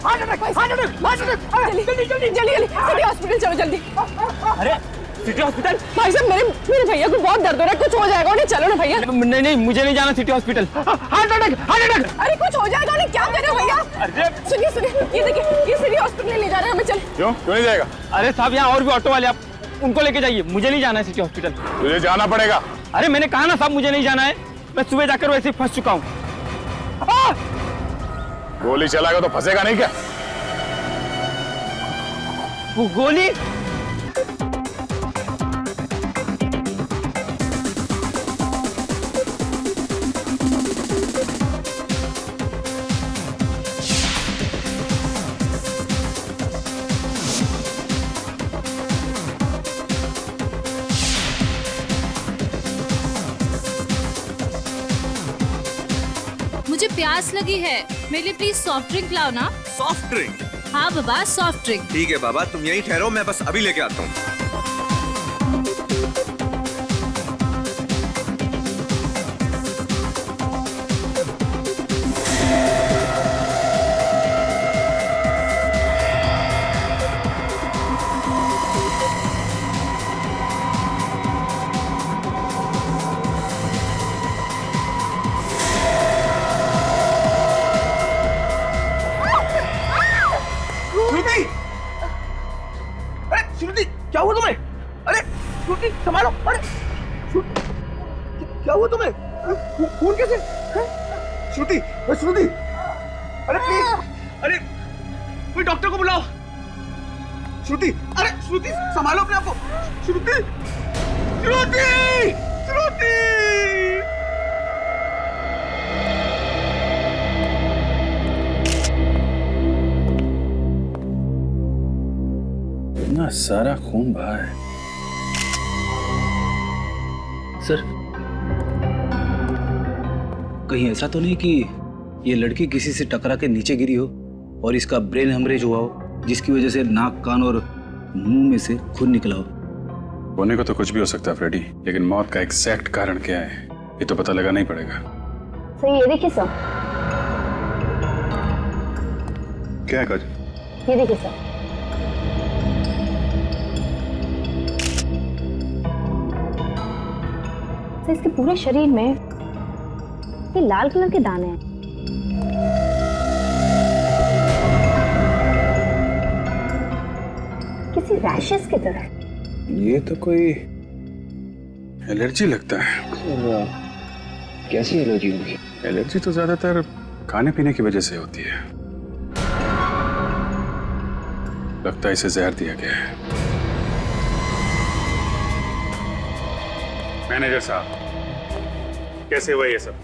जल्दी city hospital चलो जल्दी। अरे सिटी हॉस्पिटल? भाई साहब मेरे भैया को बहुत दर्द हो रहा है, कुछ हो जाएगा उन्हें, चलो ना भैया। नहीं मुझे नहीं जाना सिटी हॉस्पिटल। Heart attack. अरे कुछ हो जाएगा उन्हें, क्या कर रहे हो भैया? सुनिए ये देखिए, ये सिटी हॉस्पिटल ले जा रहे हैं हमें, चल। क्यों नहीं जाएगा? अरे साहब यहाँ और भी ऑटो वाले, आप उनको लेके जाइए, मुझे नहीं जाना है सिटी हॉस्पिटल। तुझे जाना पड़ेगा। अरे मैंने कहा ना साहब मुझे नहीं जाना है, मैं सुबह जाकर वैसे ही फंस चुका हूँ। गोली चलाएगा तो फंसेगा नहीं क्या? वो गोली? मुझे प्यास लगी है, मेरे लिए प्लीज सॉफ्ट ड्रिंक लाओ ना। Soft drink? हाँ बाबा सॉफ्ट ड्रिंक। ठीक है बाबा, तुम यहीं ठहरो, मैं बस अभी लेके आता हूँ। श्रुति क्या हुआ तुम्हें? अरे श्रुति संभालो। अरे श्रुति क्या हुआ तुम्हें? खून कैसे? श्रुति श्रुति अरे प्लीज, अरे कोई डॉक्टर को बुलाओ। श्रुति अरे श्रुति संभालो अपने आप को। श्रुति श्रुति श्रुति इतना सारा खून बहा है। सर कहीं ऐसा तो नहीं कि ये लड़की किसी से टकरा के नीचे गिरी हो और इसका ब्रेन हेमरेज हुआ हो, जिसकी वजह से नाक, कान और मुंह में से खून निकला हो? होने को तो कुछ भी हो सकता है फ्रेडी, लेकिन मौत का एग्जैक्ट कारण क्या है ये तो पता लगाना ही पड़ेगा। सर ये देखिए सर। क्या है काजल? ये देखिए सर। सर इसके पूरे शरीर में ये लाल कलर के दाने हैं। किसी रैशेस की तरह। ये तो कोई एलर्जी लगता है। कैसी एलर्जी होगी? एलर्जी तो ज्यादातर खाने पीने की वजह से होती है। लगता है इसे जहर दिया गया है। मैनेजर साहब कैसे हुआ ये सब?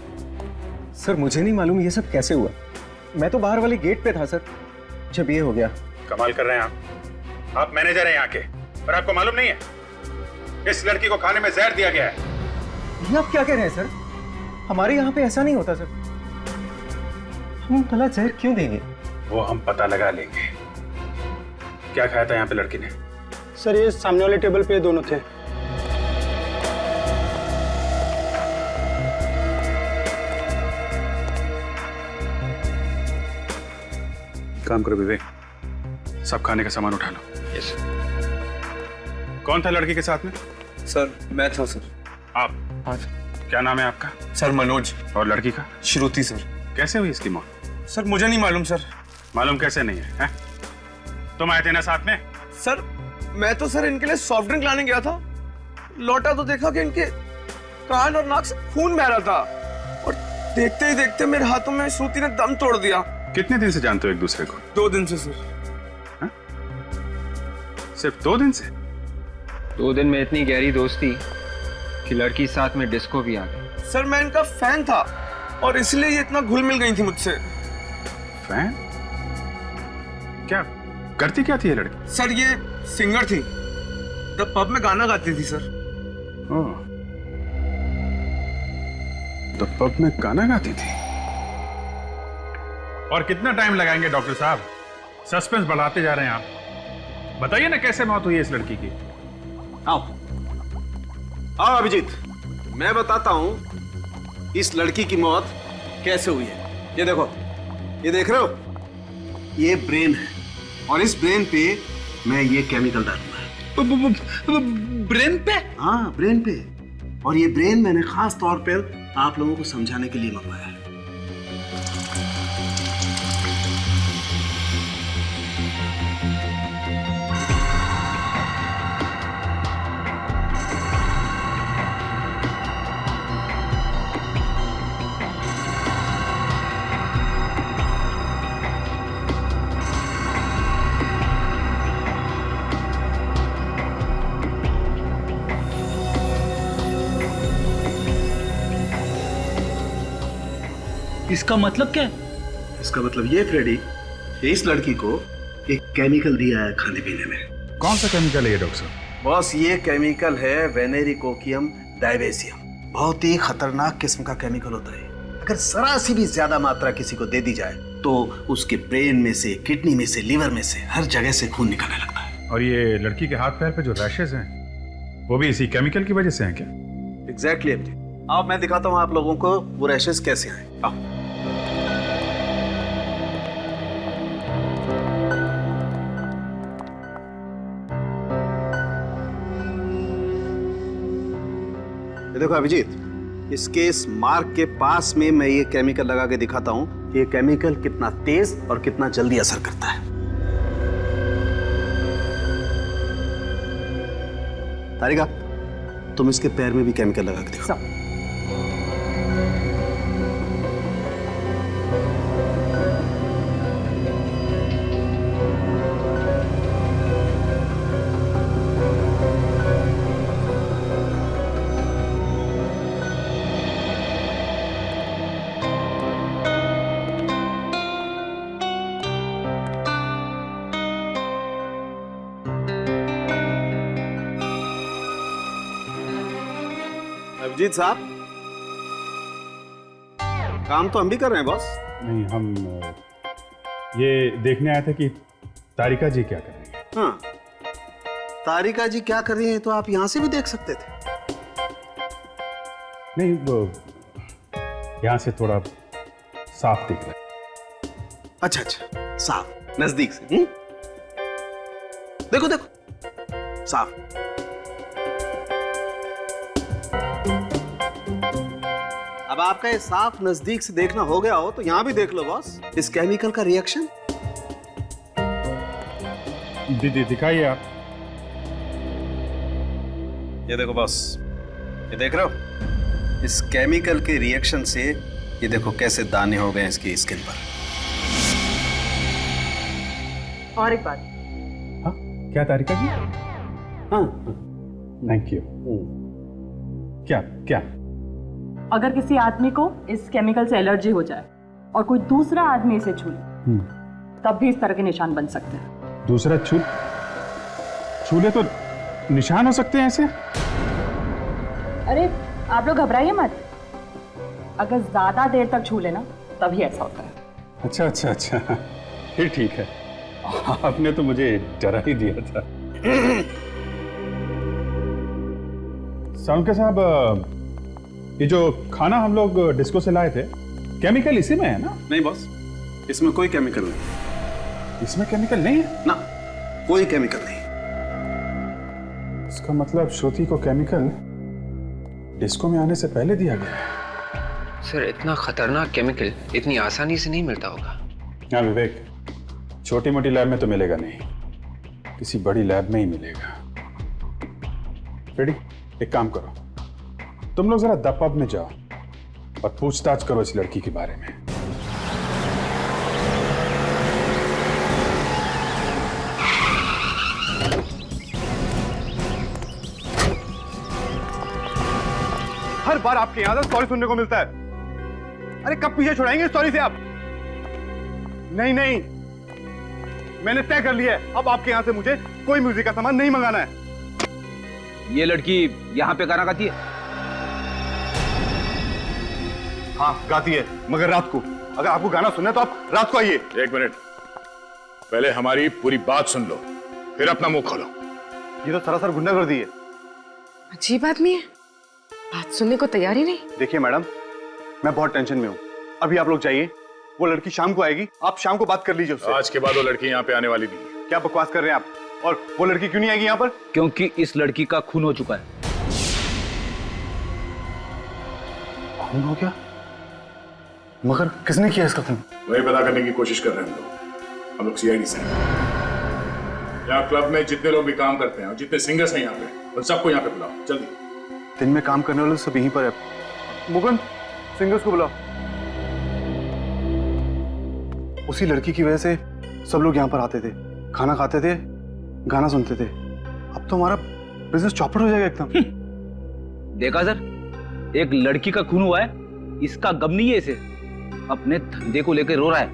सर मुझे नहीं मालूम ये सब कैसे हुआ, मैं तो बाहर वाले गेट पे था सर जब ये हो गया। कमाल कर रहे हैं आप मैनेजर हैं यहाँ के और आपको मालूम नहीं है? इस लड़की को खाने में जहर दिया गया है। ये आप क्या कह रहे हैं सर? हमारे यहाँ पे ऐसा नहीं होता सर। हम भला जहर क्यों देंगे? वो हम पता लगा लेंगे। क्या खाया था यहाँ पे लड़की ने? सर ये सामने वाले टेबल पे दोनों थे। काम करो विवेक, सब खाने का सामान उठा लो। यस। कौन था लड़की के साथ में? सर मैं था सर। आप? हाँ क्या नाम है आपका? सर मनोज। और लड़की का? श्रुति सर। कैसे हुई इसकी मौत? सर मुझे नहीं मालूम सर। मालूम कैसे नहीं है? तुम आए थे ना साथ में? सर मैं तो सर इनके लिए सॉफ्ट ड्रिंक लाने गया था, लौटा तो देखा कि इनके कान और नाक से खून बह रहा था और देखते ही देखते मेरे हाथों में श्रुति ने दम तोड़ दिया। कितने दिन से जानते हो एक दूसरे को? 2 दिन से सर। सिर्फ 2 दिन से? 2 दिन में इतनी गहरी दोस्ती कि लड़की साथ में डिस्को भी आ गई। सर मैं इनका फैन था और इसलिए ये इतना घुल मिल गई थी मुझसे। फैन? क्या करती क्या थी ये लड़की? सर ये सिंगर थी, द पब में गाना गाती थी सर। ओह, द पब में गाना गाती थी। और कितना टाइम लगाएंगे डॉक्टर साहब? सस्पेंस बढ़ाते जा रहे हैं आप। बताइए ना कैसे मौत हुई है इस लड़की की? आओ आओ अभिजीत, मैं बताता हूं इस लड़की की मौत कैसे हुई है। ये देखो, ये देख रहे हो, ये ब्रेन है और इस ब्रेन पे मैं ये केमिकल डालूंगा। ब्रेन पे? हाँ, ब्रेन पे। और ये ब्रेन मैंने खास तौर पर आप लोगों को समझाने के लिए मंगवाया है। इसका मतलब क्या है? इसका मतलब ये फ्रेडी, इस लड़की को एक केमिकल दिया है खाने पीने में। कौन सा केमिकल है ये डॉक्टर साहब? बॉस, ये केमिकल है वेनेरिकोकियम डायवेसियम। बहुत ही खतरनाक किस्म का केमिकल होता है। अगर जरा सी भी ज्यादा मात्रा किसी को दे दी जाए तो उसके ब्रेन में से, किडनी में से, लीवर में से, हर जगह से खून निकलने लगता है। और ये लड़की के हाथ पैर पे जो रैशेज हैं वो भी इसी केमिकल की वजह से हैं क्या? एग्जैक्टली अभिजीत। अब मैं दिखाता हूँ आप लोगों को वो रैशेज कैसे आए। आओ। देखो अभिजीत, इसके इस मार्क के पास में मैं ये केमिकल लगा के दिखाता हूं कि ये केमिकल कितना तेज और कितना जल्दी असर करता है। तारिका, तुम इसके पैर में भी केमिकल लगा के दिखाओ। अभिजीत साहब, काम तो हम भी कर रहे हैं बॉस। नहीं, हम ये देखने आए थे कि तारिका जी क्या कर रही है। हाँ, तारिका जी क्या कर रही हैं तो आप यहां से भी देख सकते थे। नहीं, वो यहाँ से थोड़ा साफ दिख रहा है। अच्छा अच्छा, साफ, नजदीक से। देखो देखो, साफ। अब आपका ये साफ नजदीक से देखना हो गया हो तो यहां भी देख लो बॉस, इस केमिकल का रिएक्शन। दिखाइए आप। ये देखो बॉस, ये देख रहे हो? इस केमिकल के रिएक्शन से ये देखो कैसे दाने हो गए इसकी स्किन पर। और एक बात। हाँ, क्या तारिका जी? हाँ, थैंक यू। क्या क्या? अगर किसी आदमी को इस केमिकल से एलर्जी हो जाए और कोई दूसरा आदमी इसे छू ले, तब भी इस तरह के निशान बन सकते हैं। दूसरा छूले तो निशान हो सकते हैं ऐसे? अरे आप लोग घबराइए मत, अगर ज्यादा देर तक छू लेना तभी ऐसा होता है। अच्छा अच्छा अच्छा, फिर ठीक है। आपने तो मुझे डरा ही दिया था। सालुंके साहब, ये जो खाना हम लोग डिस्को से लाए थे, केमिकल इसी में है ना? नहीं बॉस, इसमें कोई केमिकल नहीं। इसमें केमिकल नहीं है ना, कोई केमिकल नहीं। इसका मतलब श्रुति को केमिकल डिस्को में आने से पहले दिया गया है। सर, इतना खतरनाक केमिकल इतनी आसानी से नहीं मिलता होगा। हाँ विवेक, छोटी मोटी लैब में तो मिलेगा नहीं, किसी बड़ी लैब में ही मिलेगा। रेडी, एक काम करो, तुम लोग जरा द पब में जाओ और पूछताछ करो इस लड़की के बारे में। हर बार आपके यहां सॉरी सुनने को मिलता है। अरे कब पीछे छुड़ाएंगे स्टोरी से आप? नहीं नहीं, मैंने तय कर लिया है, अब आपके यहां से मुझे कोई म्यूजिक का सामान नहीं मंगाना है। ये लड़की यहाँ पे गाना गाती है? हाँ गाती है, मगर रात को। अगर आपको गाना सुनना है तो आप रात को आइए। एक मिनट, पहले हमारी पूरी बात सुन लो, फिर अपना मुंह खोलो। ये तो सरासर गुंडागर्दी है। अजीब आदमी है, बात सुनने को तैयार ही नहीं। देखिए मैडम, मैं बहुत टेंशन में हूँ, अभी आप लोग जाइए, वो लड़की शाम को आएगी, आप शाम को बात कर लीजिए उससे। आज के बाद वो लड़की यहाँ पे आने वाली नहीं है। क्या बकवास कर रहे हैं आप? और वो लड़की क्यों नहीं आएगी यहाँ पर? क्योंकि इस लड़की का खून हो चुका है। खून हो गया? मगर किसने किया इसका खून? वही पता करने की कोशिश कर रहे हैं हम लोग सीआईडी से। यहाँ क्लब में जितने लोग भी काम करते हैं और जितने सिंगर्स हैं यहाँ पे, उन सबको यहाँ पे बुलाओ जल्दी। दिन में काम करने वाले सब यहीं पर है। मुगन, सिंगर्स को बुलाओ। उसी लड़की की वजह से सब लोग यहाँ पर आते थे, खाना खाते थे, गाना सुनते थे। अब तो हमारा बिजनेस चौपट हो जाएगा एकदम। देखा सर, एक लड़की का खून हुआ है, इसका गम नहीं है इसे, अपने धंधे को लेकर रो रहा है।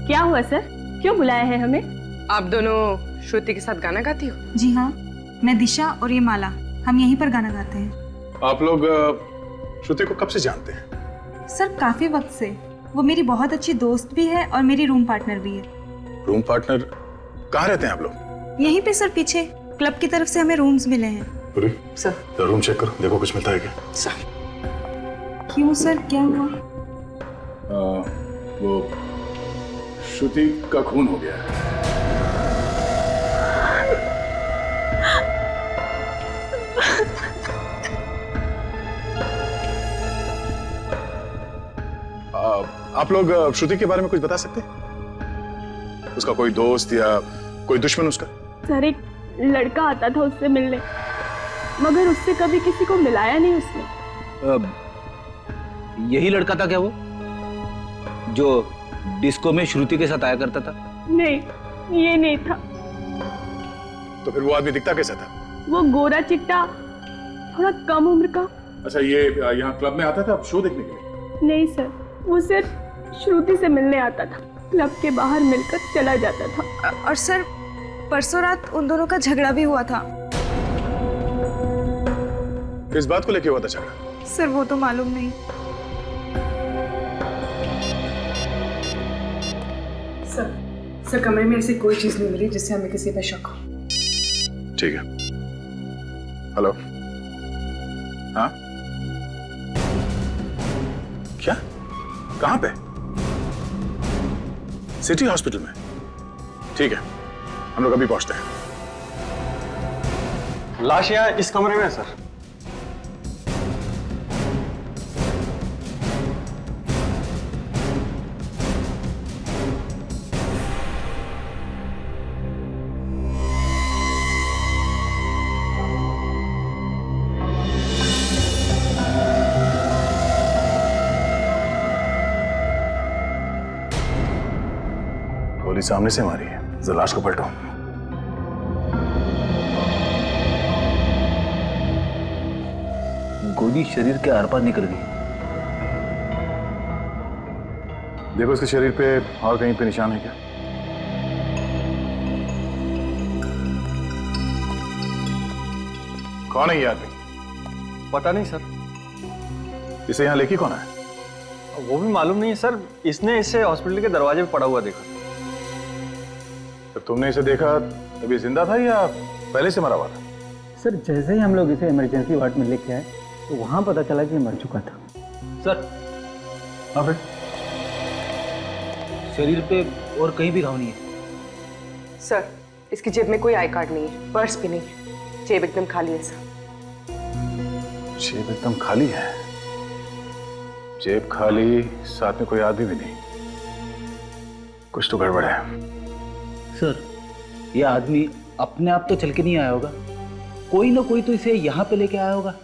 क्या हुआ सर, क्यों बुलाया है हमें? आप दोनों श्रुति के साथ गाना गाती हो? जी हाँ, मैं दिशा और ये माला, हम यहीं पर गाना गाते हैं। आप लोग श्रुति को कब से जानते हैं? सर काफी वक्त से। वो मेरी बहुत अच्छी दोस्त भी है और मेरी रूम पार्टनर भी है। Room partner? कहाँ रहते हैं आप लोग? यहीं पे सर, पीछे क्लब की तरफ से हमें रूम्स मिले हैं। पूरी सर, रूम चेक करो, देखो कुछ मिलता है क्या। सर क्यों सर, क्या हुआ? वो श्रुति का खून हो गया है। आप लोग श्रुति के बारे में कुछ बता सकते हैं? उसका कोई दोस्त या कोई दुश्मन उसका? सर एक लड़का आता था उससे मिलने, मगर उससे कभी किसी को मिलाया नहीं उसने। यही लड़का था क्या वो, जो डिस्को में श्रुति के साथ आया करता था? नहीं, ये नहीं था। तो फिर वो आदमी दिखता कैसा था? वो गोरा चिट्टा, थोड़ा कम उम्र का। अच्छा, ये यहाँ क्लब में आता था शो देखने के लिए? नहीं सर, वो सिर्फ श्रुति से मिलने आता था, क्लब के बाहर मिलकर चला जाता था। और सर परसों रात उन दोनों का झगड़ा भी हुआ था। किस बात को लेके हुआ था झगड़ा? सर वो तो मालूम नहीं। सर कमरे में ऐसी कोई चीज नहीं मिली जिससे हमें किसी पे शक हो। ठीक है। हेलो, हाँ क्या, कहाँ पे? सिटी हॉस्पिटल में? ठीक है, हम लोग अभी पहुंचते हैं। लाश यहाँ इस कमरे में है सर। गोली सामने से मारी है, जरा लाश को पलटो। गोली शरीर के आर पार निकल गई। देखो इसके शरीर पे और कहीं पे निशान है क्या? कौन है ये आदमी? पता नहीं सर। इसे यहाँ लेके कौन है? वो भी मालूम नहीं है सर, इसने इसे हॉस्पिटल के दरवाजे पे पड़ा हुआ देखा। जब तुमने इसे देखा तब ये जिंदा था या पहले से मरा हुआ था? सर जैसे ही हम लोग इसे इमरजेंसी वार्ड में लेके आए तो वहां पता चला कि मर चुका था। सर, हाँ फिर? शरीर पे और कहीं भी घाव नहीं है। सर इसकी जेब में कोई आई कार्ड नहीं है, पर्स भी नहीं है, जेब एकदम खाली है सर। जेब एकदम खाली है? जेब खाली, साथ में कोई आदमी भी नहीं, कुछ तो गड़बड़ है। सर ये आदमी अपने आप तो चल के नहीं आया होगा, कोई ना कोई तो इसे यहाँ पे लेके आया होगा।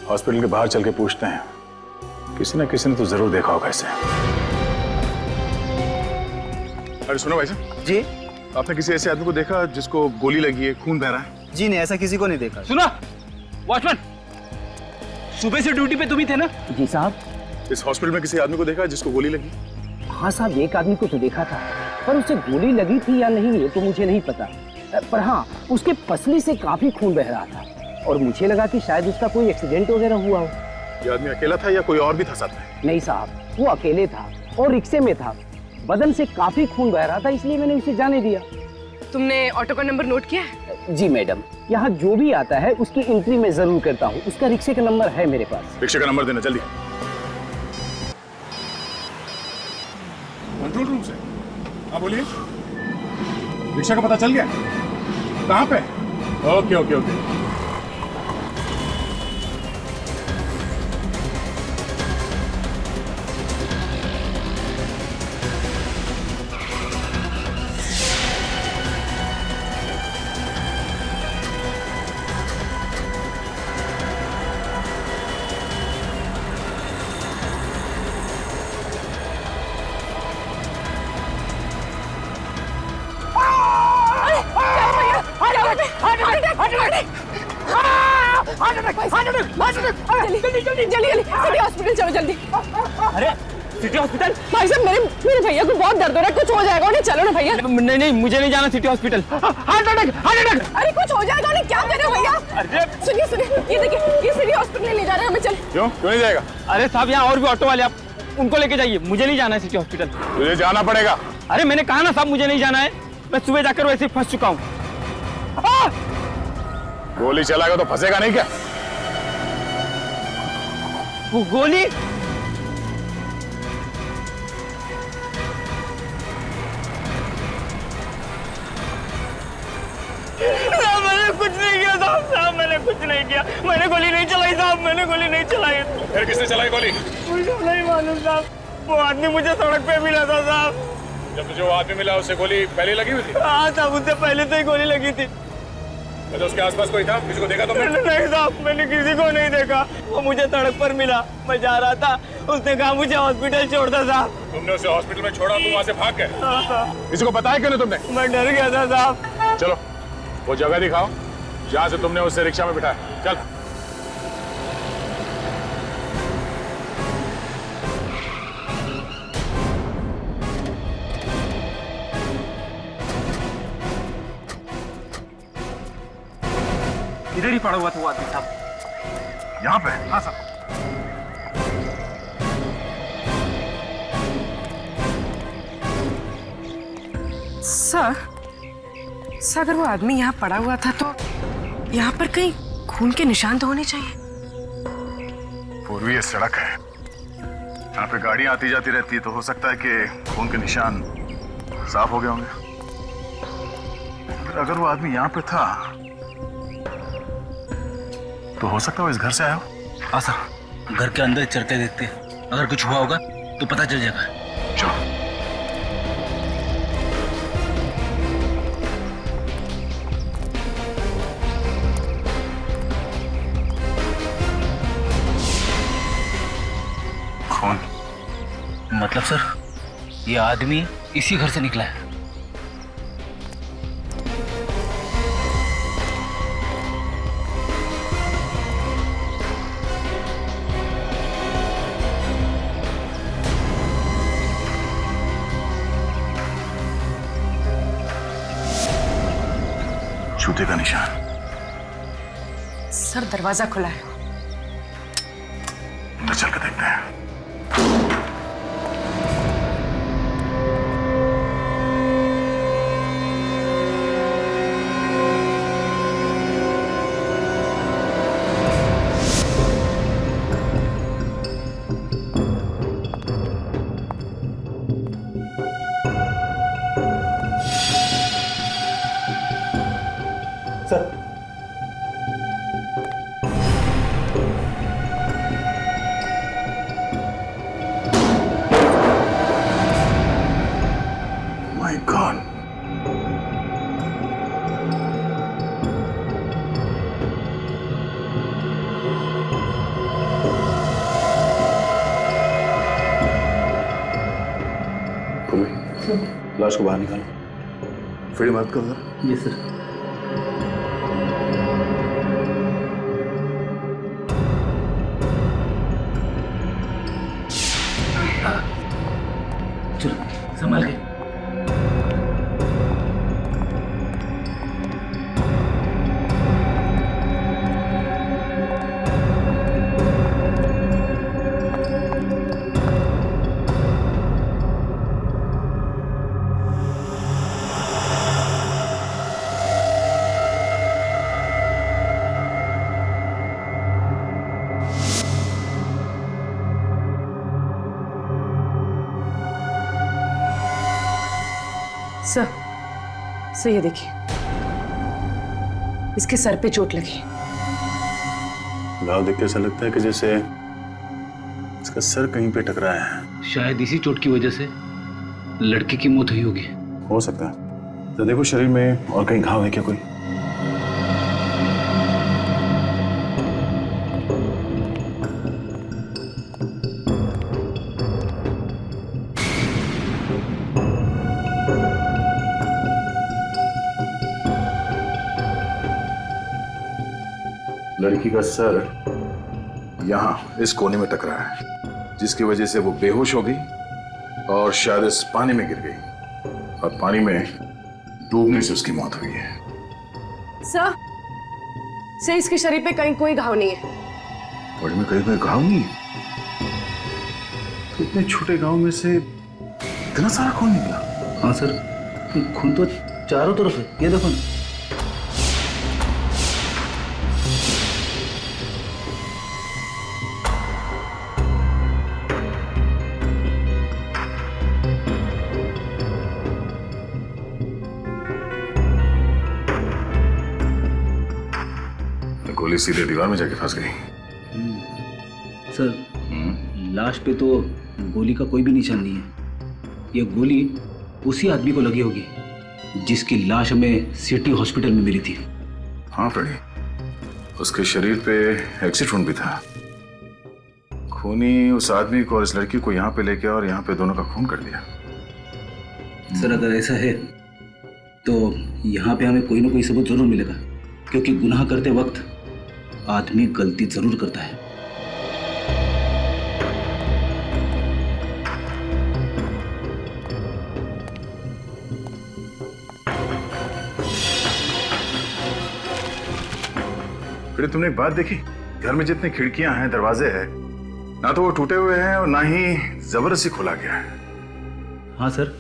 हॉस्पिटल के बाहर चल के पूछते हैं, किसी ना किसी ने तो जरूर देखा होगा इसे। अरे सुनो भाई साहब जी, आपने किसी ऐसे आदमी को देखा जिसको गोली लगी है, खून बह रहा है? जी नहीं, ऐसा किसी को नहीं देखा। सुना वॉचमैन, सुबह से ड्यूटी पे तुम ही थे ना? जी साहब। इस हॉस्पिटल में किसी आदमी को देखा जिसको गोली लगी? हाँ साहब, एक आदमी को तो देखा था, पर उसे गोली लगी थी या नहीं ये तो मुझे नहीं पता, पर हाँ उसके पसली से काफी खून बह रहा था और मुझे लगा कि शायद उसका कोई एक्सीडेंट वगैरह हुआ हो। ये आदमी अकेला था या कोई और भी था साथ में? नहीं साहब, वो अकेले था और रिक्शे में था, बदन से काफी खून बह रहा था, इसलिए मैंने उसे जाने दिया। तुमने ऑटो का नंबर नोट किया है? जी मैडम, यहाँ जो भी आता है उसकी एंट्री मैं जरूर करता हूँ। उसका रिक्शे का नंबर है मेरे पास। रिक्शे का नंबर देना जल्दी। कंट्रोल रूम से। हाँ बोलिए। रिक्शा का पता चल गया? कहाँ पे? Okay okay okay. City hospital चलो जल्दी। अरे सिटी हॉस्पिटल? भाई साहब मेरे भैया को बहुत दर्द हो रहा है, कुछ हो जाएगा उन्हें, चलो ना भैया। नहीं नहीं, मुझे नहीं जाना city hospital. Heart attack, heart attack. अरे कुछ हो जाएगा उन्हें, क्या कर रहे हो भैया? अरे सुनिए सुनिए, ये देखिए, ये सिटी हॉस्पिटल ले जा रहे हैं हमें, चल। क्यों नहीं जाएगा? अरे साहब, यहाँ और भी ऑटो वाले, आप उनको लेके जाइए, मुझे नहीं जाना है सिटी हॉस्पिटल। तुझे जाना पड़ेगा। अरे मैंने कहा ना साहब, मुझे नहीं जाना है। मैं सुबह जाकर वैसे ही फंस चुका हूँ। गोली चलाएगा तो फंसेगा नहीं क्या? वो गोली? मैंने कुछ नहीं किया साहब, मैंने कुछ नहीं किया। मैंने गोली नहीं चलाई साहब, मैंने गोली नहीं चलाई। फिर किसने चलाई गोली? मुझे नहीं मालूम साहब, वो आदमी मुझे सड़क पे मिला था साहब। जब तुझे वो आदमी मिला उससे गोली पहले लगी हुई थी? हाँ साहब, उससे पहले तो ही गोली लगी थी। तो उसके आसपास कोई था? किसी को देखा तुमने? नहीं साहब, मैंने किसी को नहीं देखा। वो मुझे सड़क पर मिला, मैं जा रहा था, उसने कहा मुझे हॉस्पिटल छोड़ दो साहब। तुमने उसे हॉस्पिटल में छोड़ा, तुम वहाँ से भाग गए? हाँ साहब। किसी को बताया क्यों नहीं तुमने? मैं डर गया था साहब। चलो वो जगह दिखाओ जहाँ से तुमने उसे रिक्शा में बिठाया। चल। इधर ही पड़ा हुआ था वो आदमी साहब। यहाँ पे? हाँ साहब। सर, अगर वो आदमी यहाँ पड़ा हुआ था तो यहाँ पर कहीं खून के निशान तो होने चाहिए। पूर्वी ये सड़क है, यहाँ पे गाड़ियाँ आती जाती रहती है, तो हो सकता है कि खून के निशान साफ हो गए होंगे। अगर वो आदमी यहाँ पे था तो हो सकता है वो इस घर से आया हो। हाँ सर, घर के अंदर चलते देखते हैं, अगर कुछ हुआ होगा तो पता चल जाएगा। चलो। कौन? मतलब सर, ये आदमी इसी घर से निकला है। जूते का निशान। सर दरवाजा खुला है, अंदर चल के देखते हैं। Sir, My God. लाश को बाहर निकालो। फिर मदद करो जरा। जी सर। चलो संभाल के। सर ये देखिए, इसके सर पे चोट लगी। घाव देख के ऐसा लगता है कि जैसे इसका सर कहीं पे टकराया है। शायद इसी चोट की वजह से लड़की की मौत हुई होगी। हो सकता है। तो देखो शरीर में और कहीं घाव है क्या कोई? लड़की का सर यहाँ इस कोने में टकरा है, जिसकी वजह से वो बेहोश हो गई और शायद इस पानी में गिर गई और पानी में डूबने से उसकी मौत हुई है। सर इसके शरीर पे कहीं कोई घाव नहीं है। बॉडी में कहीं कोई घाव नहीं है? तो इतने छोटे गांव में से इतना सारा खून निकला? हाँ सर, खून तो चारों तरफ है, ये देखो ना। गोली सीधे दीवार में जाके फंस गई। सर, लाश पे तो गोली का कोई भी निशान नहीं है। यह गोली उसी आदमी को लगी होगी जिसकी लाश हमें सिटी हॉस्पिटल में मिली थी। हाँ फ्रेडी, उसके शरीर पे एक्सिट वुंड भी था। खूनी उस आदमी को और इस लड़की को यहाँ पे लेके और यहाँ पे दोनों का खून कर दिया। सर अगर ऐसा है तो यहाँ पे हमें कोई ना कोई सबूत जरूर मिलेगा, क्योंकि गुनाह करते वक्त आदमी गलती जरूर करता है। फिर तुमने एक बात देखी, घर में जितनी खिड़कियां हैं, दरवाजे हैं, ना तो वो टूटे हुए हैं और ना ही जबरदस्ती खोला गया है। हाँ सर,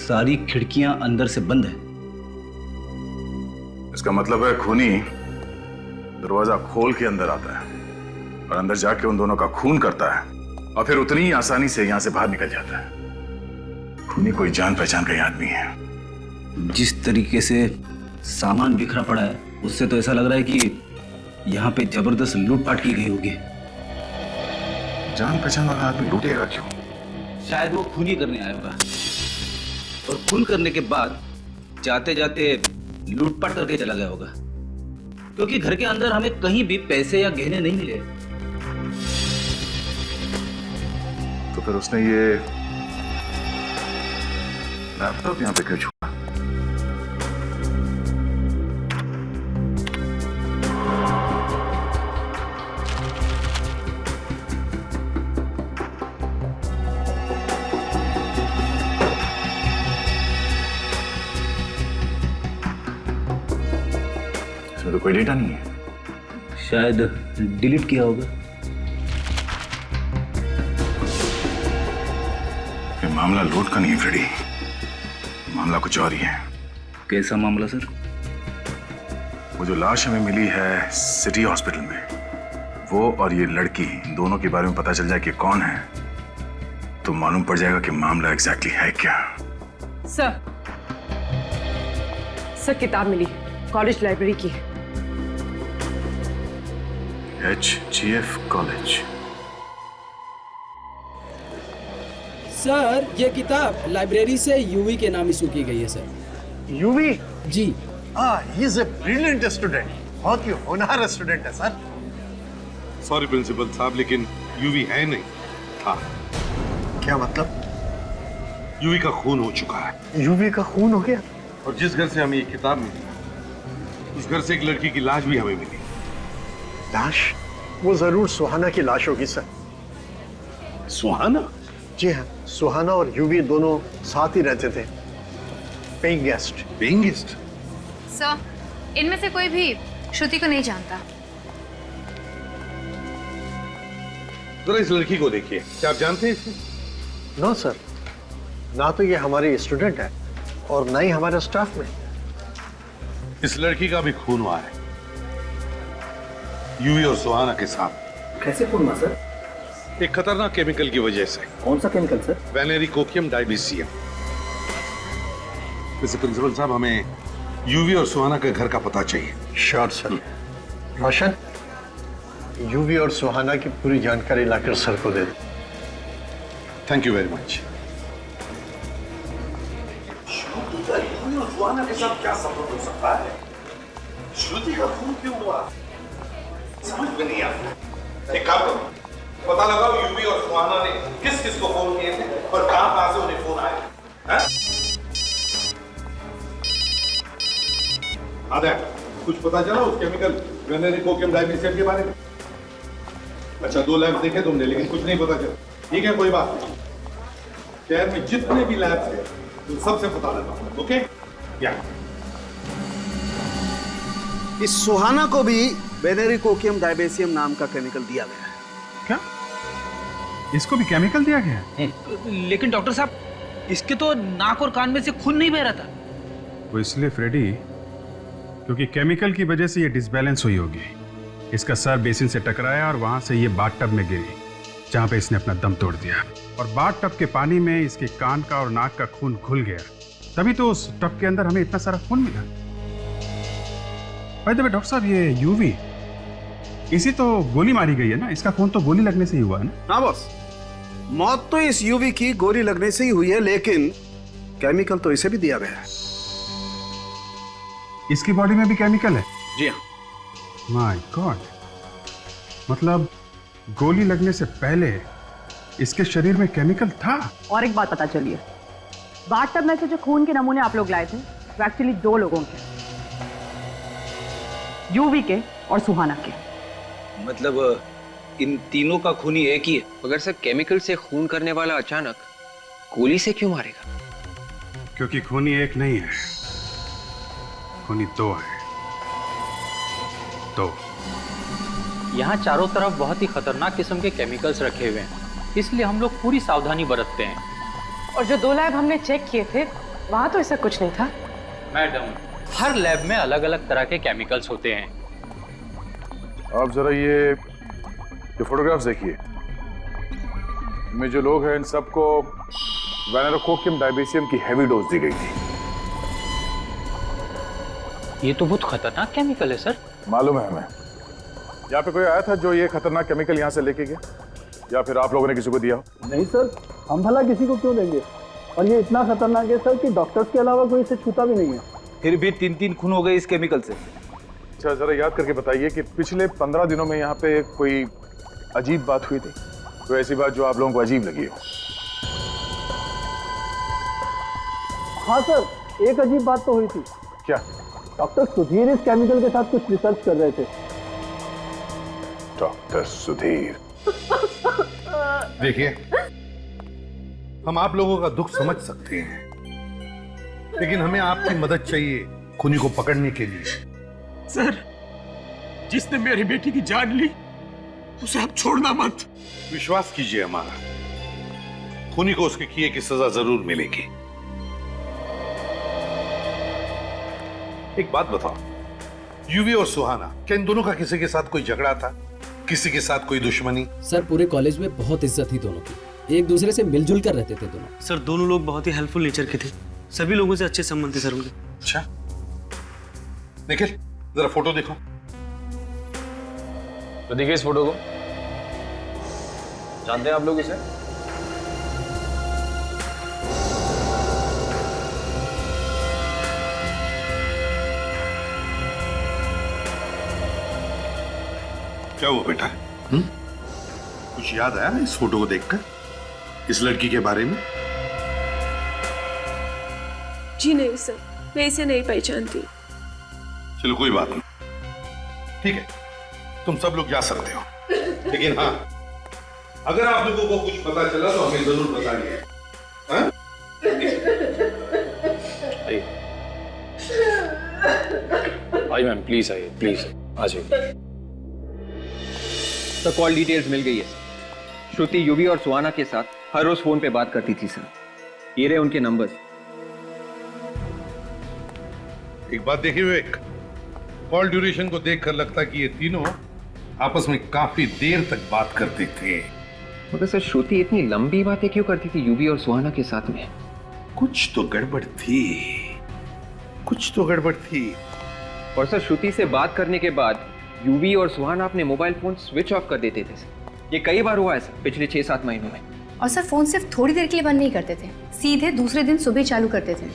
सारी खिड़कियां अंदर से बंद है। इसका मतलब है खूनी दरवाजा खोल के अंदर आता है और अंदर जाके उन दोनों का खून करता है और फिर उतनी ही आसानी से यहां से बाहर निकल जाता है। खूनी कोई जान पहचान का ही आदमी है। जिस तरीके से सामान बिखरा पड़ा है, उससे तो ऐसा लग रहा है कि यहाँ पे जबरदस्त लूटपाट की गई होगी। जान पहचान वाला आदमी लूटेगा क्यों? शायद वो खून ही करने आया होगा और खून करने के बाद जाते जाते लूटपाट करके चला गया होगा, क्योंकि घर के अंदर हमें कहीं भी पैसे या गहने नहीं मिले। तो फिर उसने ये लैपटॉप यहाँ पे क्यों छोड़ा? तो कोई डेटा नहीं है। शायद डिलीट किया होगा। ये मामला लूट का नहीं है फ्रेडी, मामला कुछ और ही है। कैसा मामला सर? वो जो लाश हमें मिली है सिटी हॉस्पिटल में, वो और ये लड़की दोनों के बारे में पता चल जाए कि कौन है, तो मालूम पड़ जाएगा कि मामला एग्जैक्टली है क्या। सर किताब मिली, कॉलेज लाइब्रेरी की है। HGF college. सर ये किताब लाइब्रेरी से यूवी के नाम इशू की गई है सर। यूवी? जी। ही इज अ ब्रिलियंट स्टूडेंट, बहुत ही होनहार स्टूडेंट है सर। सॉरी प्रिंसिपल साहब, लेकिन यूवी है नहीं, था। क्या मतलब? यूवी का खून हो चुका है। यूवी का खून हो गया? और जिस घर से हमें ये किताब मिली, उस घर से एक लड़की की लाश भी हमें मिली। लाश? वो जरूर सुहाना की लाश होगी सर। सुहाना? जी हाँ, सुहाना और यूवी दोनों साथ ही रहते थे, paying guest. Paying guest? Sir, इनमें से कोई भी श्रुति को नहीं जानता। जरा इस लड़की को देखिए, क्या आप जानते हैं इसे? नो सर, ना तो ये हमारी स्टूडेंट है और ना ही हमारे स्टाफ में। इस लड़की का भी खून हुआ है, यूवी और सुहाना के साथ। कैसे खून हुआ सर? एक खतरनाक केमिकल की वजह से। कौन सा केमिकल सर? वेनेरिकोकियम डायबीसियम। वैसे प्रिंसिपल साहब, हमें यूवी और सुहाना के घर का पता चाहिए। Sure sir. रोशन, यूवी और सुहाना की पूरी जानकारी लाकर सर को दे दो। Thank you very much. UV और सुहाना के साथ क्या संबंध हो सकता है? श्रुति का खून क्यों हुआ? समझ में नहीं आता। एक काम करो, पता लगाओ यूवी और सुहाना ने किस किस को फोन किए थे और कहां से उन्हें फोन आया। आधा कुछ पता चला उस केमिकल वेनेरिकोकियम डायबेसियम के बारे में? अच्छा, 2 लैब देखे तुमने, लेकिन कुछ नहीं पता चला। ठीक है, कोई बात नहीं। शहर में जितने भी लैब है तुम सबसे पता लगा। ओके? या इस सुहाना को भी वेनेरिकोकियम डायबेसियम नाम का केमिकल दिया गया है। क्या? इसको भी केमिकल दिया गया है? लेकिन डॉक्टर साहब, इसके तो नाक और कान में से खून नहीं बह रहा था। वो इसलिए फ्रेडी, क्योंकि केमिकल की वजह से ये डिसबैलेंस हुई होगी। इसका सर बेसिन से टकराया और वहां से ये बाथटब में गिरी, जहां पे इसने अपना दम तोड़ दिया। और बाथटब के पानी में इसके कान का और नाक का खून घुल गया, तभी तो उस टब के अंदर हमें इतना सारा खून मिला। भाई डॉक्टर साहब, ये यूवी, इसी तो गोली मारी गई है ना? इसका खून तो गोली लगने से ही हुआ है ना? हाँ बॉस, मौत तो इस यूवी की गोली लगने से ही हुई है, लेकिन केमिकल तो इसे भी दिया गया है। इसकी बॉडी में भी केमिकल है? जी हाँ। माय गॉड, मतलब गोली लगने से पहले इसके शरीर में केमिकल था। और एक बात पता चली है, बाथटब में से जो खून के नमूने आप लोग लाए थे वो एक्चुअली 2 लोगों के, यूवी के और सुहाना के। मतलब इन तीनों का खूनी एक ही है? मगर सर, केमिकल से खून करने वाला अचानक गोली से क्यों मारेगा? क्योंकि खूनी एक नहीं है, खूनी 2 है। 2। यहाँ चारों तरफ बहुत ही खतरनाक किस्म के केमिकल्स रखे हुए हैं, इसलिए हम लोग पूरी सावधानी बरतते हैं। और जो 2 लैब हमने चेक किए थे वहां तो ऐसा कुछ नहीं था। मैडम, हर लैब में अलग अलग तरह के केमिकल्स होते हैं। आप जरा ये फोटोग्राफ्स देखिए। इनमें जो लोग हैं इन सबको वेनेरिकोकियम डायबेसियम की हैवी डोज दी गई थी। ये तो बहुत खतरनाक केमिकल है सर। मालूम है हमें। यहाँ पे कोई आया था जो ये खतरनाक केमिकल यहाँ से लेके गया, या फिर आप लोगों ने किसी को दिया हो? नहीं सर, हम भला किसी को क्यों देंगे? और ये इतना खतरनाक है सर कि डॉक्टर्स के अलावा कोई इसे छूता भी नहीं है। फिर भी 3-3 खून हो गए इस केमिकल से। अच्छा, जरा याद करके बताइए कि पिछले 15 दिनों में यहाँ पे कोई अजीब बात हुई थी? कोई ऐसी बात जो आप लोगों को अजीब लगी हो? हाँ सर, एक अजीब बात तो हुई थी। क्या? डॉक्टर सुधीर इस केमिकल के साथ कुछ रिसर्च कर रहे थे। डॉक्टर सुधीर? देखिए, हम आप लोगों का दुख समझ सकते हैं, लेकिन हमें आपकी मदद चाहिए खूनी को पकड़ने के लिए। सर, जिसने मेरी बेटी की जान ली उसे आप छोड़ना मत। विश्वास कीजिए हमारा, खूनी को उसके किए की सजा जरूर मिलेगी। एक बात बताओ, यूवी और सुहाना, क्या इन दोनों का किसी के साथ कोई झगड़ा था? किसी के साथ कोई दुश्मनी? सर, पूरे कॉलेज में बहुत इज्जत थी दोनों की, एक दूसरे से मिलजुल कर रहते थे दोनों। सर, दोनों लोग बहुत ही हेल्पफुल नेचर के थे, सभी लोगों से अच्छे संबंध थे सर उनके। अच्छा, निखिल जरा फोटो देखो। तो देखिए इस फोटो को, जानते हैं आप लोग इसे? क्या हुआ बेटा? कुछ याद आया इस फोटो को देखकर, इस लड़की के बारे में? जी नहीं सर, मैं इसे नहीं पहचानती। चलो कोई बात नहीं, ठीक है, तुम सब लोग जा सकते हो, लेकिन हाँ, अगर आप लोगों को कुछ पता चला तो हमें जरूर बताइए। हाँ? आइए मैम, प्लीज आइए, प्लीज आ जाइए। तो कॉल डिटेल्स मिल गई है। श्रुति यूवी और सुहाना के साथ हर रोज फोन पे बात करती थी सर। ये रहे उनके नंबर्स। एक बात देखिए विवेक, कॉल ड्यूरेशन को देखकर लगता कि ये तीनों आपस में काफी देर तक बात करते थे। मगर सर, श्रुति इतनी लंबी बातें क्यों करती थी यूवी और सुहाना के साथ में? कुछ तो गड़बड़ थी। कुछ तो गड़बड़ थी। और सर श्रुति से बात करने के बाद यूवी और सुहाना अपने मोबाइल फोन स्विच ऑफ कर देते थे सर। ये कई बार हुआ है सर पिछले 6-7 महीनों में। और सर फोन सिर्फ थोड़ी देर के लिए बंद नहीं करते थे, सीधे दूसरे दिन सुबह चालू करते थे।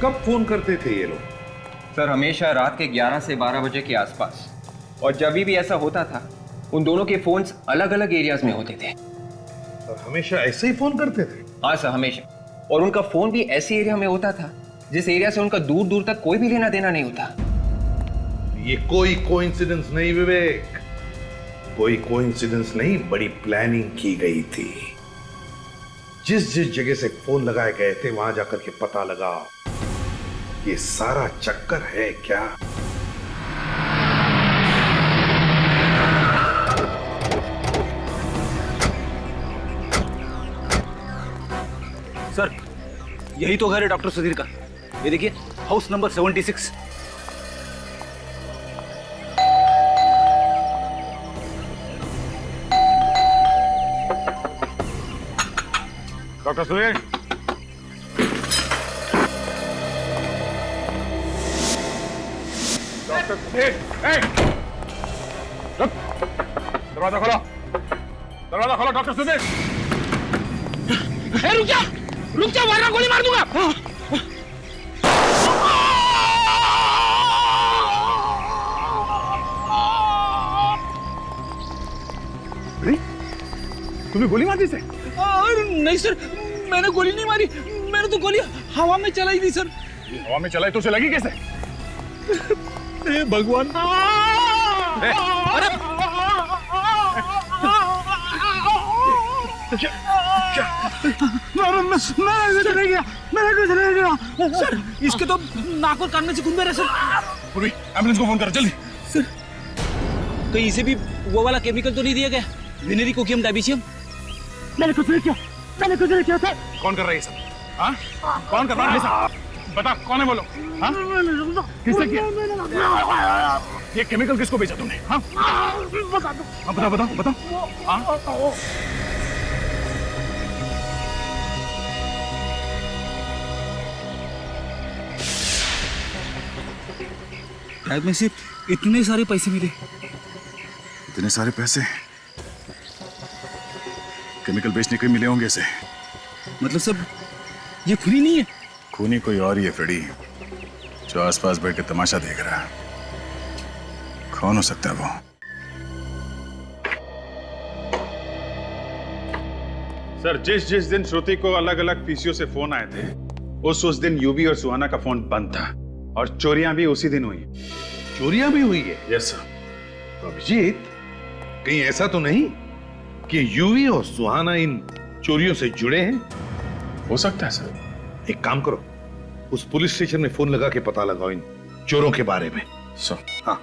कब फोन करते थे ये लोग? सर हमेशा रात के 11 से 12 बजे के आसपास। और जब भी ऐसा होता था उन दोनों के फोन्स अलग अलग एरियाज में होते थे। और हमेशा ऐसे ही फोन करते थे? हाँ सर हमेशा। और उनका फोन भी ऐसे एरिया में होता था जिस एरिया से उनका दूर दूर तक कोई भी लेना देना नहीं होता। ये कोई कोइंसिडेंस नहीं विवेक, कोई कोइंसिडेंस नहीं, बड़ी प्लानिंग की गई थी। जिस जिस जगह से फोन लगाए गए थे वहां जाकर के पता लगाओ। ये सारा चक्कर है क्या? सर यही तो घर है डॉक्टर सुधीर का। ये देखिए house number 76। Doctor Sudhir, doctor Sudhir, दरवाजा खोलो, दरवाजा खोलो डॉक्टर सुधीर। रुक जा वरना गोली मार दूंगा। तुम्हें गोली मार दी से? नहीं सर, मैंने गोली नहीं मारी, मैंने तो गोली हवा में चलाई थी सर। हवा में चलाई तो उसे लगी कैसे? भगवान। अरे मैंने कुछ नहीं किया सर। इसके तो नाक और कान में से खून बह रहा है सर। एम्बुलेंस को फोन करो जल्दी। सर कहीं इसे भी वो वाला केमिकल तो नहीं दिया गया, वेनेरी कोकियम डायबीसियम? मैंने कुछ नहीं किया, मैंने कुछ नहीं किया सर। कौन कर रहा है ये सब? हाँ? कौन कर रहा है सब? बता कौन है बोलो। हाँ? किसने किया? ये केमिकल किसको बेचा तुमने? हाँ? बता दो। बताओ बताओ बताओ। हाँ? शायद में सिर्फ इतने सारे पैसे मिले। इतने सारे पैसे केमिकल बेचने के मिले होंगे इसे। मतलब सब ये फ्री नहीं है? खूनी कोई और ही है फ्रेडी, जो आसपास बैठ के तमाशा देख रहा है। कौन हो सकता है वो? सर जिस जिस दिन श्रुति को अलग अलग पीसीओ से फोन आए थे उस दिन यूवी और सुहाना का फोन बंद था और चोरियां भी उसी दिन हुई। चोरियां भी हुई है? Yes sir. तो अभिजीत कहीं ऐसा तो नहीं कि यूवी और सुहाना इन चोरियों से जुड़े हैं? हो सकता है सर। एक काम करो, उस पुलिस स्टेशन में फोन लगा के पता लगाओ इन चोरों के बारे में। सर हाँ।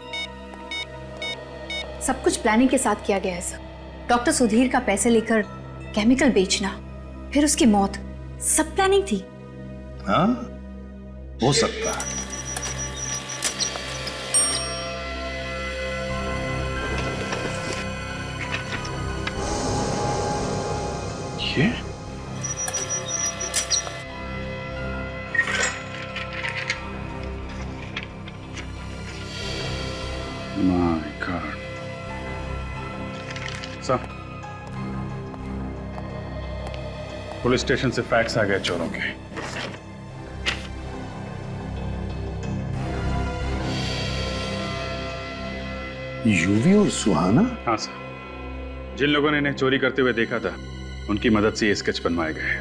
सब कुछ प्लानिंग के साथ किया गया है सर। डॉक्टर सुधीर का पैसे लेकर केमिकल बेचना, फिर उसकी मौत, सब प्लानिंग थी। हाँ हो सकता है। ये my God. Sir police station से फैक्स आ गए चोरों के। यूवी और सुहाना? हाँ सर, जिन लोगों ने इन्हें चोरी करते हुए देखा था उनकी मदद से ये स्केच बनवाए गए।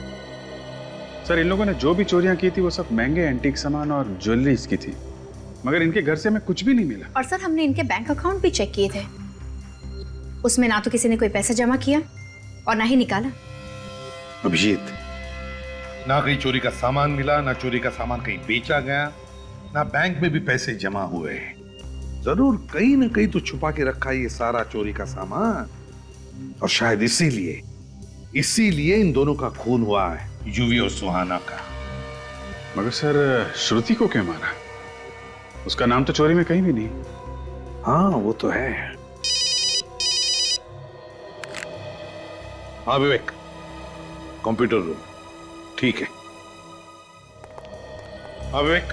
सर इन लोगों ने जो भी चोरियां की थी वो सब महंगे एंटीक सामान और ज्वेलरीज की थी, मगर इनके घर से हमें कुछ भी नहीं मिला। और सर हमने इनके बैंक अकाउंट भी चेक किए थे, उसमें ना तो किसी ने कोई पैसा जमा किया और ना ही निकाला। अभिजीत, ना कहीं चोरी का सामान मिला, ना चोरी का सामान कहीं बेचा गया, ना बैंक में भी पैसे जमा हुए। जरूर कहीं ना कहीं तो छुपा के रखा ये सारा चोरी का सामान, और शायद इसीलिए इन दोनों का खून हुआ है, यूवी और सुहाना का। मगर सर श्रुति को क्यों मारा? उसका नाम तो चोरी में कहीं भी नहीं। हाँ वो तो है। हाँ विवेक, कंप्यूटर रूम। ठीक है। हाँ विवेक,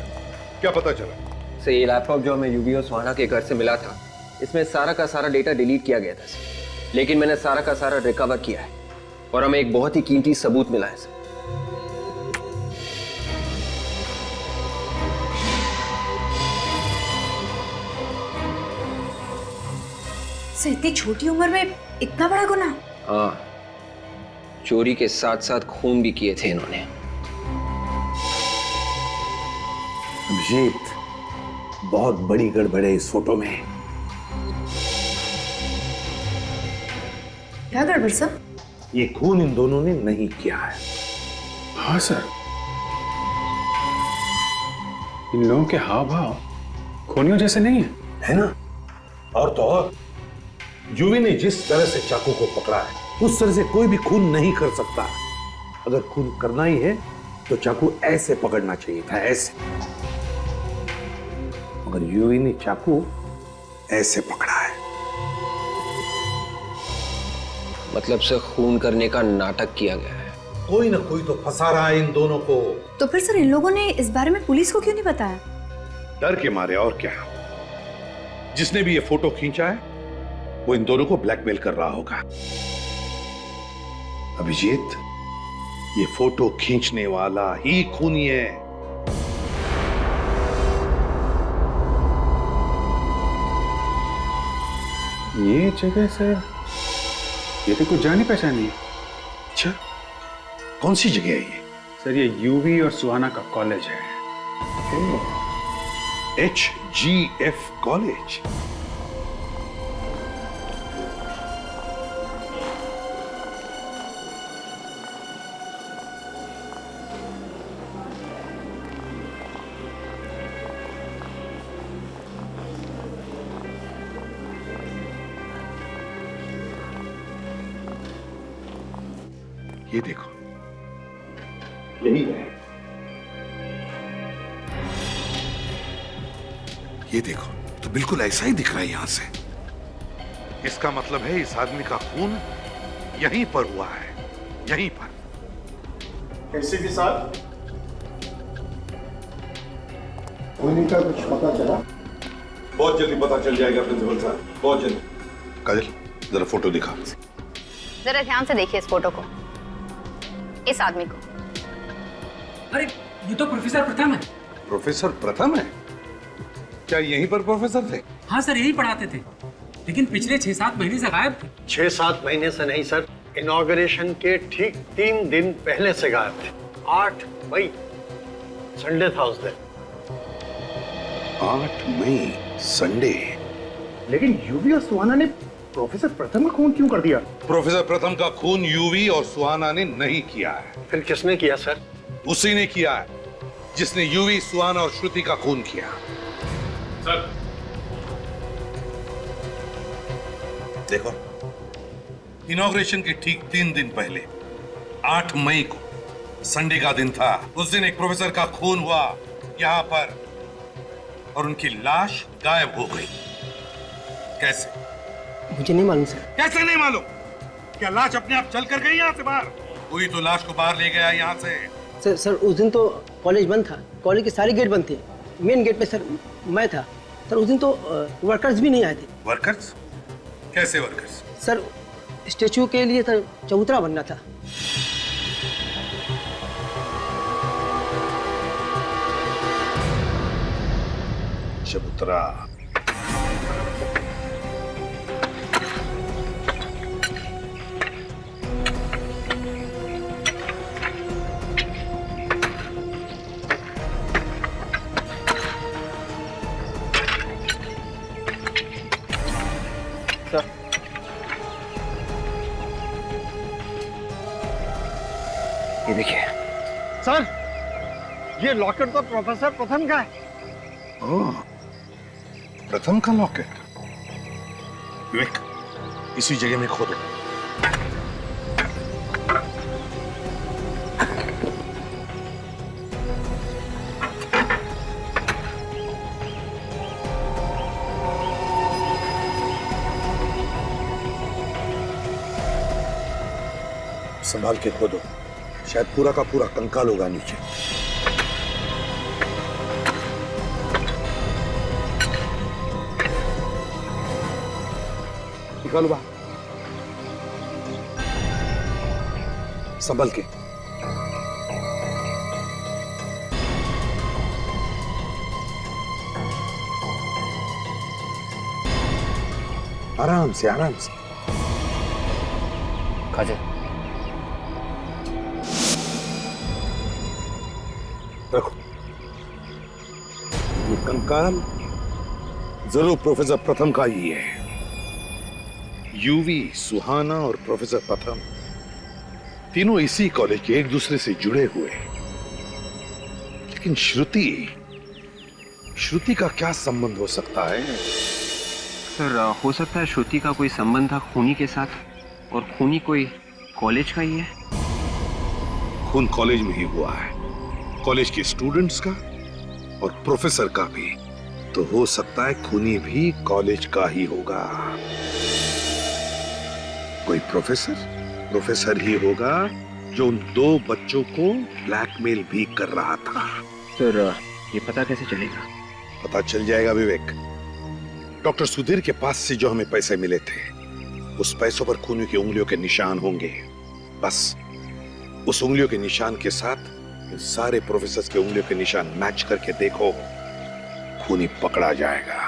क्या पता चला? सर ये लैपटॉप जो हमें यूवी और सुहाना के घर से मिला था, इसमें सारा का सारा डेटा डिलीट किया गया था सर। लेकिन मैंने सारा का सारा रिकवर किया है और हमें एक बहुत ही कीमती सबूत मिला है सर। सर इतनी छोटी उम्र में इतना बड़ा गुनाह? हाँ, चोरी के साथ साथ खून भी किए थे इन्होंने। अभिजीत, बहुत बड़ी गड़बड़ है इस फोटो में। क्या गड़बड़ सर? ये खून इन दोनों ने नहीं किया है। हाँ सर, इन लोगों के हाव भाव खूनियों जैसे नहीं है ना? और तो और यूवी ने जिस तरह से चाकू को पकड़ा है, उस तरह से कोई भी खून नहीं कर सकता। अगर खून करना ही है तो चाकू ऐसे पकड़ना चाहिए था, ऐसे। मगर यूवी ने चाकू ऐसे पकड़ा है। मतलब से खून करने का नाटक किया गया है। कोई ना कोई तो फंसा रहा है इन दोनों को। तो फिर सर इन लोगों ने इस बारे में पुलिस को क्यों नहीं बताया? डर के मारे, और क्या। जिसने भी ये फोटो खींचा है वो इन दोनों को ब्लैकमेल कर रहा होगा। अभिजीत, ये फोटो खींचने वाला ही खूनी है। ये जगह सर, ये तो कुछ जानी पहचानी है। अच्छा, कौन सी जगह है ये? सर ये यूवी और सुहाना का कॉलेज है। HGF college. ये देखो, यही है। ये देखो, तो बिल्कुल ऐसा ही दिख रहा है यहां से। इसका मतलब है इस आदमी का खून यहीं पर हुआ है, यहीं पर। एसीपी साहब, खूनी का कुछ पता चला? बहुत जल्दी पता चल जाएगा प्रिंसिपल साहब, बहुत जल्दी। काजल, जरा फोटो दिखा। जरा ध्यान से देखिए इस फोटो को, इस आदमी को। अरे ये तो प्रोफेसर प्रथम है। प्रोफेसर प्रथम है? क्या यहीं पर प्रोफेसर थे? हाँ सर, यही पढ़ाते थे, लेकिन पिछले 6-7 महीने से गायब थे। 6-7 महीने से नहीं सर, इनॉग्रेशन के ठीक 3 दिन पहले से गायब थे। 8 मई, संडे था उस दिन। 8 मई, संडे। लेकिन यूवी और सुहाना ने प्रोफेसर प्रथम का खून क्यों कर दिया? प्रोफेसर प्रथम का खून यूवी और सुहाना ने नहीं किया है। फिर किसने किया सर? उसी ने किया है जिसने यूवी, सुहाना और श्रुति का खून किया। सर, देखो, इनॉग्रेशन के ठीक 3 दिन पहले 8 मई को संडे का दिन था। उस दिन एक प्रोफेसर का खून हुआ यहां पर और उनकी लाश गायब हो गई। कैसे? मुझे नहीं मालूम सर। कैसे नहीं मालूम? क्या लाश अपने आप चल कर गई यहाँ से बाहर? कोई तो लाश को बाहर ले गया यहाँ से। सर उस दिन तो कॉलेज बंद था, कॉलेज के सारे गेट बंद थे। मेन गेट पे सर मैं था। सर उस दिन तो वर्कर्स भी नहीं आए थे। वर्कर्स? कैसे वर्कर्स? सर स्टेचू के लिए सर चबूतरा बनना था। चबूतरा। ये देखिए सर, ये लॉकेट तो प्रोफेसर प्रथम का है। ओह, प्रथम का लॉकेट। विवेक, इसी जगह में खोदो। संभाल के खोदो, शायद पूरा का पूरा कंकाल होगा नीचे। निकालो बाहर, संभल के। आराम से, आराम से। काजल, रखो। ये कंकाल जरूर प्रोफेसर प्रथम का ही है। यूवी, सुहाना और प्रोफेसर प्रथम तीनों इसी कॉलेज के एक दूसरे से जुड़े हुए। लेकिन श्रुति का क्या संबंध हो सकता है? सर, हो सकता है श्रुति का कोई संबंध था खूनी के साथ, और खूनी कोई कॉलेज का ही है। खून कॉलेज में ही हुआ है, कॉलेज के स्टूडेंट्स का और प्रोफेसर का भी। तो हो सकता है खूनी भी कॉलेज का ही होगा। कोई प्रोफेसर ही होगा जो उन 2 बच्चों को ब्लैकमेल भी कर रहा था। सर, ये पता कैसे चलेगा? पता चल जाएगा विवेक। डॉक्टर सुधीर के पास से जो हमें पैसे मिले थे, उस पैसों पर खूनी की उंगलियों के निशान होंगे। बस उस उंगलियों के निशान के साथ इन सारे प्रोफेसर्स के उंगलियों के निशान मैच करके देखो, खूनी पकड़ा जाएगा।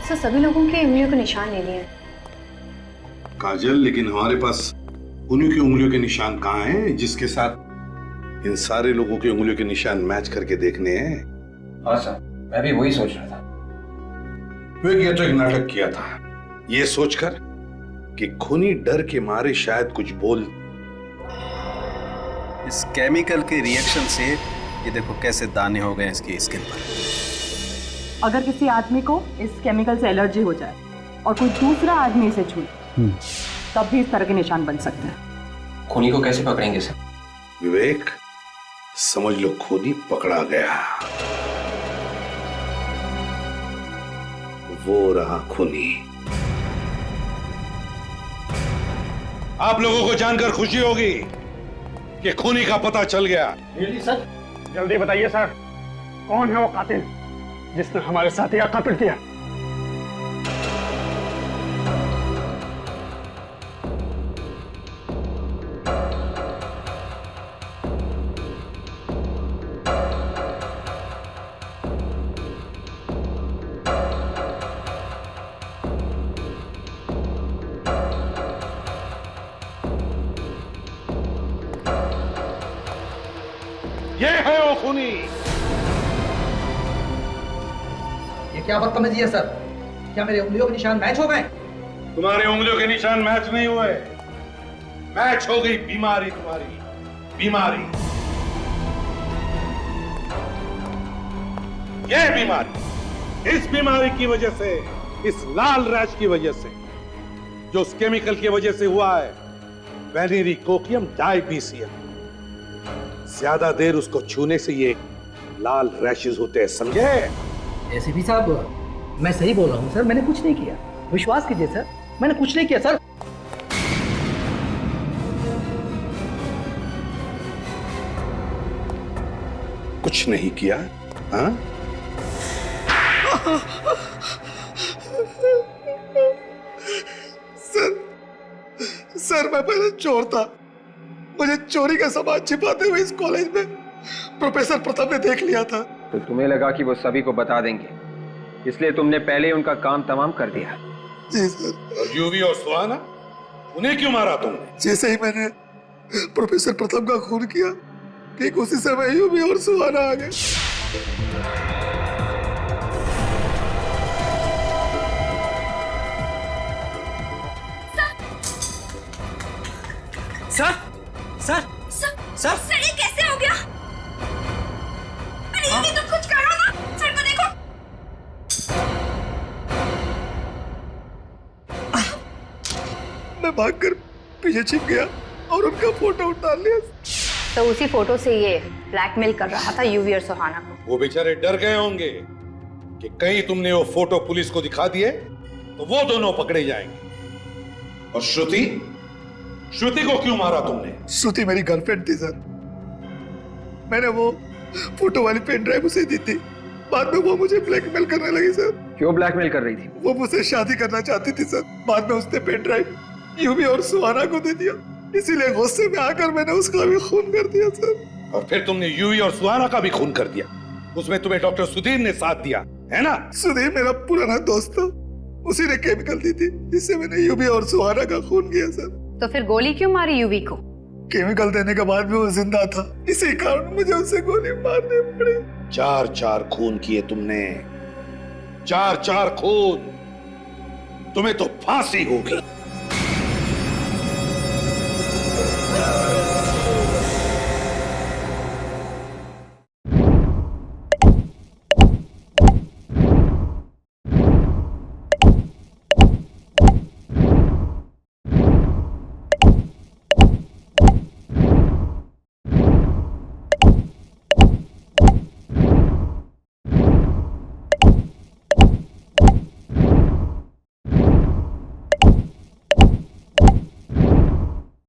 सर, सभी लोगों के उंगलियों के निशान ले लिए। काजल, लेकिन हमारे पास खूनी की उंगलियों के निशान कहाँ हैं, जिसके साथ इन सारे लोगों की उंगलियों के निशान मैच करके देखने हैं? हाँ सर, मैं भी वही सोच रहा था। वे तो एक नाटक किया था, ये सोचकर कि खूनी डर के मारे शायद कुछ बोल। इस केमिकल के रिएक्शन से ये देखो कैसे दाने हो गए इसकी स्किन पर। अगर किसी आदमी को इस केमिकल से एलर्जी हो जाए और कोई दूसरा आदमी इसे छूए, तब भी इस तरह के निशान बन सकते हैं। खूनी को कैसे पकड़ेंगे सर? विवेक, समझ लो खूनी पकड़ा गया। वो रहा खूनी। आप लोगों को जानकर खुशी होगी कि खूनी का पता चल गया। सर, जल्दी बताइए सर, कौन है वो कातिल जिसने हमारे साथी का कत्ल किया? ये है वो खूनी। ये क्या बदतमीजी है सर? क्या मेरे उंगलियों के निशान मैच हो गए? तुम्हारे उंगलियों के निशान मैच नहीं हुए, मैच हो गई बीमारी, तुम्हारी बीमारी। ये बीमारी, इस बीमारी की वजह से, इस लाल रैश की वजह से, जो उस केमिकल की वजह से हुआ है, वेनेरिकोकियम डायबीसियम। ज्यादा देर उसको छूने से ये लाल रैशेस होते हैं, समझे? एसीपी साहब, मैं सही बोल रहा हूँ सर, मैंने कुछ नहीं किया, विश्वास कीजिए सर, मैंने कुछ नहीं किया सर। कुछ नहीं किया? हाँ? सर, मैं पहले चोर था। मुझे चोरी का सामान छिपाते हुए इस कॉलेज में प्रोफेसर प्रथम ने देख लिया था। तो तुम्हें लगा कि वो सभी को बता देंगे, इसलिए तुमने पहले उनका काम तमाम कर दिया। जी सर। और यूवी और सुहाना, उन्हें क्यों मारा तुमने? जैसे ही मैंने प्रोफेसर प्रथम का खून किया, ठीक उसी समय यूवी और सुहाना आ गए। सर, सर, सर, सर, ये कैसे हो गया? अरे ये तो कुछ करो ना, सर को देखो। मैं भागकर पीछे छिप गया और उनका फोटो उतार लिया। तो उसी फोटो से ये ब्लैकमेल कर रहा था यूवी और सुहाना को। वो बेचारे डर गए होंगे कि कहीं तुमने वो फोटो पुलिस को दिखा दिए तो वो दोनों पकड़े जाएंगे। और श्रुति, श्रुति को क्यों मारा तुमने? श्रुति मेरी गर्लफ्रेंड थी सर। मैंने वो फोटो वाली पेन ड्राइव उसे दी थी। बाद में वो मुझे ब्लैकमेल करने लगी सर। क्यों ब्लैकमेल कर रही थी? वो मुझसे शादी करना चाहती थी सर। बाद में उसने पेन ड्राइव यूवी और सुहाना को दे दिया, इसीलिए गुस्से में आकर मैंने उसका भी खून कर दिया सर। और फिर तुमने यूवी और सुहाना का भी खून कर दिया। उसमें तुम्हें डॉक्टर सुधीर ने साथ दिया है ना? सुधीर मेरा पुराना दोस्त था, उसी ने केमिकल दी थी जिससे मैंने यूवी और सुहाना का खून किया सर। तो फिर गोली क्यों मारी यूवी को? केमिकल देने के बाद भी वो जिंदा था, इसी कारण मुझे उससे गोली मारनी पड़ी। 4-4 खून किए तुमने, 4-4 खून। तुम्हें तो फांसी होगी।